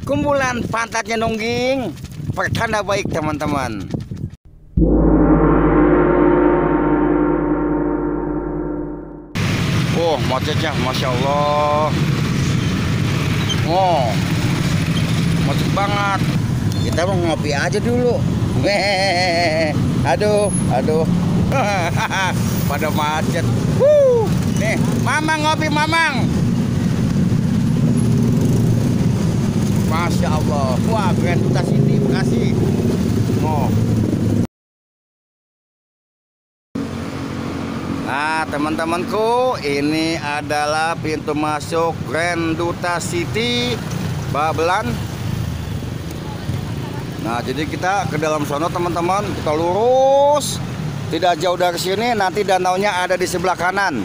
Kumpulan pantatnya nungging, pertanda baik teman-teman. Oh, macetnya, masya Allah. Oh, macet banget. Kita mau ngopi aja dulu. Aduh. Pada macet. Nih, Mamang ngopi, Mamang. Masya Allah. Wah, Grand Duta City Bekasi. Oh. Nah, teman-temanku, ini adalah pintu masuk Grand Duta City Babelan. Nah, jadi kita ke dalam sono teman-teman, kita lurus. Tidak jauh dari sini, nanti danaunya ada di sebelah kanan.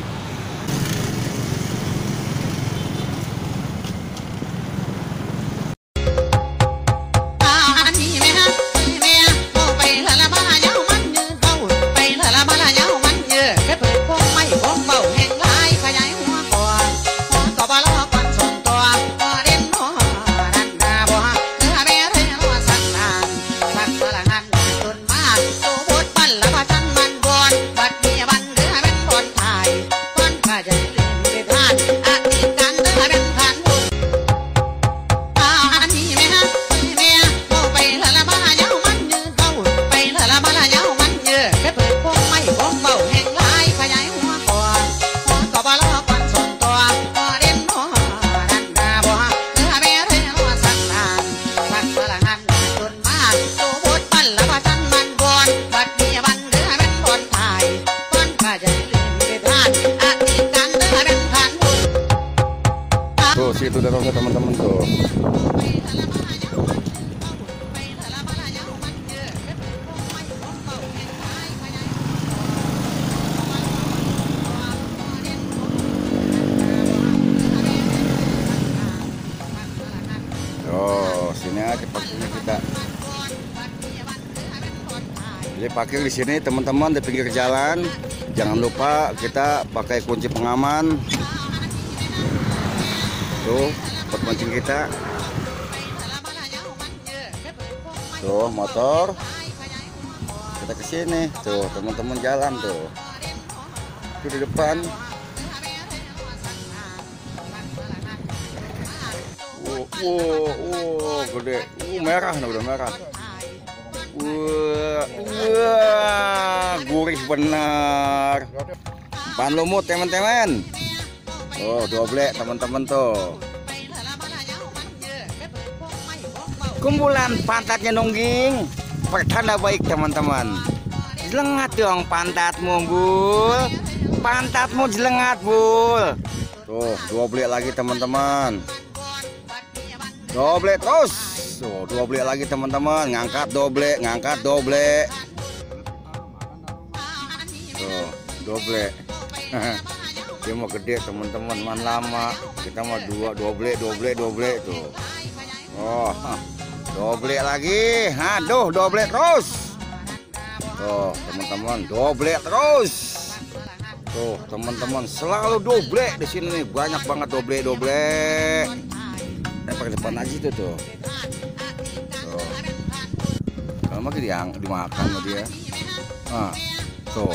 Tuh, situ danaunya teman-teman tuh. Oh, sini aja parkirnya kita. Jadi parkir di sini teman-teman di pinggir jalan. Jangan lupa kita pakai kunci pengaman. Tuh, buat mancing kita. Tuh, motor. Kita ke sini. Tuh, teman-teman jalan tuh. Itu di depan. Gede. Merah, udah merah. Gurih benar. Ban lumut, teman-teman. Oh, doblek teman-teman tuh. Kumpulan pantatnya nungging, pertanda baik teman-teman. Jelengat dong pantatmu, Bul. Pantatmu jelengat, Bul. Tuh, doblek lagi teman-teman. Doblek terus. Tuh, doblek lagi teman-teman. Ngangkat doblek. Tuh, doblek. Dia mau gede teman-teman, man lama. Kita mau doblek tuh. Oh, doblek lagi. Aduh, doblek terus. Tuh, teman-teman, doblek terus. Tuh, teman-teman, selalu doblek di sini nih. Banyak banget doblek. Pakai depan aja itu tuh. Tuh. Kalau mau dimakan sama dia. Nah, tuh.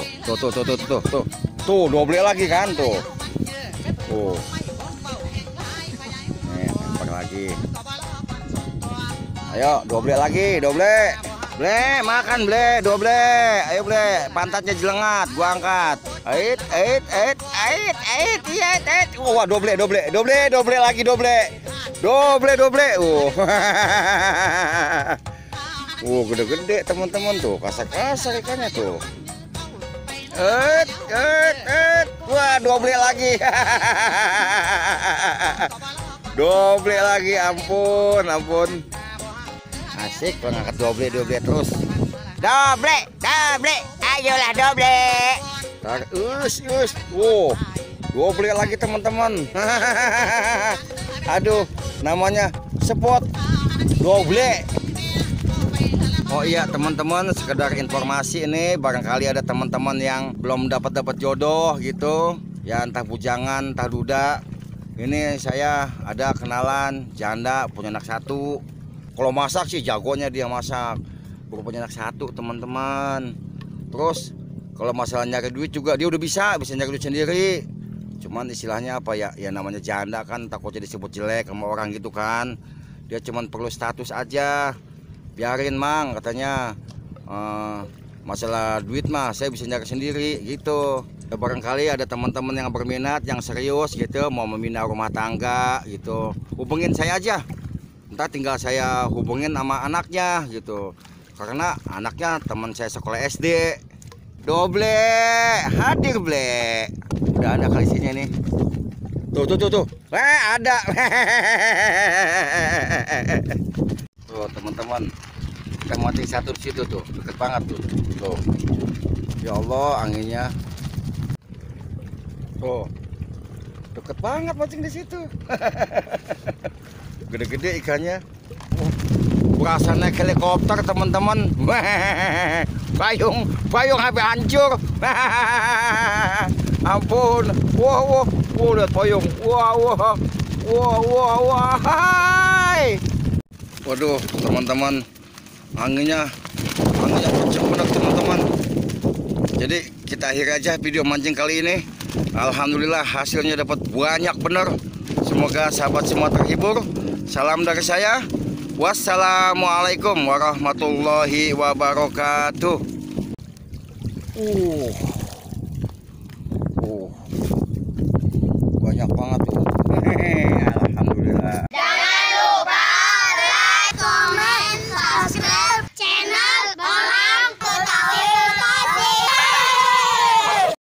Tuh, doblek lagi kan tuh. Nih, lempar lagi. Ayo, doblek lagi, doblek. Ble, makan ble, doblek. Ayo ble, pantatnya jelengat, gua angkat. Ait. Wah, doblek lagi, doblek. Doblek. Gede-gede teman-teman tuh, kasar-kasar ikannya tuh. Wah, doblek lagi. Doblek lagi, ampun. Asik kalau ngangkat doblek terus. Doblek. Ayolah doblek. Us. Wow, doblek lagi teman-teman. Aduh, namanya spot doblek. Oh iya teman-teman, sekedar informasi ini, barangkali ada teman-teman yang belum dapat jodoh gitu ya, entah bujangan entah duda. Ini saya ada kenalan janda punya anak 1. Kalau masak sih jagonya dia masak. Baru punya anak 1 teman-teman. Terus kalau masalah nyari duit juga dia udah bisa nyari duit sendiri. Cuman istilahnya apa ya? Ya namanya janda kan takutnya disebut jelek sama orang gitu kan. Dia cuman perlu status aja. Biarin mang katanya. Masalah duit mah saya bisa nyari sendiri gitu. Ya, barangkali ada teman-teman yang berminat yang serius gitu mau membina rumah tangga gitu, hubungin saya aja. Ntar tinggal saya hubungin sama anaknya gitu, karena anaknya teman saya sekolah SD. Doble hadir ble, udah ada kali sini nih. Tuh ada. Tuh teman-teman, kita mati 1 di situ tuh, deket banget tuh. Tuh, ya Allah anginnya. Tuh, deket banget mancing di situ. Gede-gede ikannya. Berasa naik helikopter teman-teman. Payung habis hancur. Ampun. Wah, lihat payung. Wah. Hai. Waduh, teman-teman. Anginnya kenceng benar teman-teman. Jadi kita akhiri aja video mancing kali ini. Alhamdulillah hasilnya dapat banyak bener. Semoga sahabat semua terhibur. Salam dari saya. Wassalamualaikum warahmatullahi wabarakatuh. Banyak banget tuh.